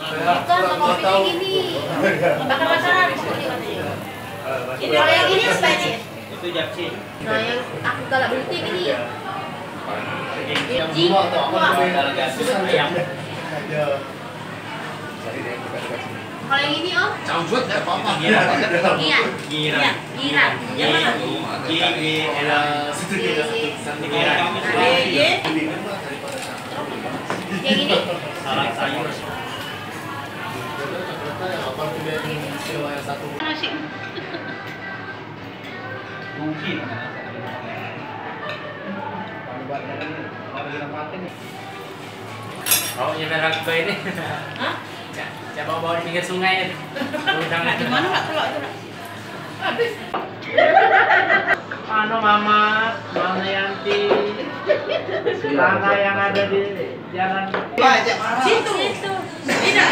Bukan, mau kopinya gini. Bakar-bakaran pokoknya katanya. Kalau yang ini apa ini? Itu japsi. Nah, yang aku galak beli tuh gini. Yang buah atau apa namanya? Ayam. Kalau yang ini om? Campur ya apa-apa. Gira. Gira. Gira. Yang mana? Yang ini? Salad sayur. Nasi. Mungkin. Oh, nyemerang ke ini. Hah? Coba bawa di pinggir sungai. Di mana nggak telok itu? Habis. Anu mama, Mama Yanti. Tanah yang ada di jalan. Situ. Tidak,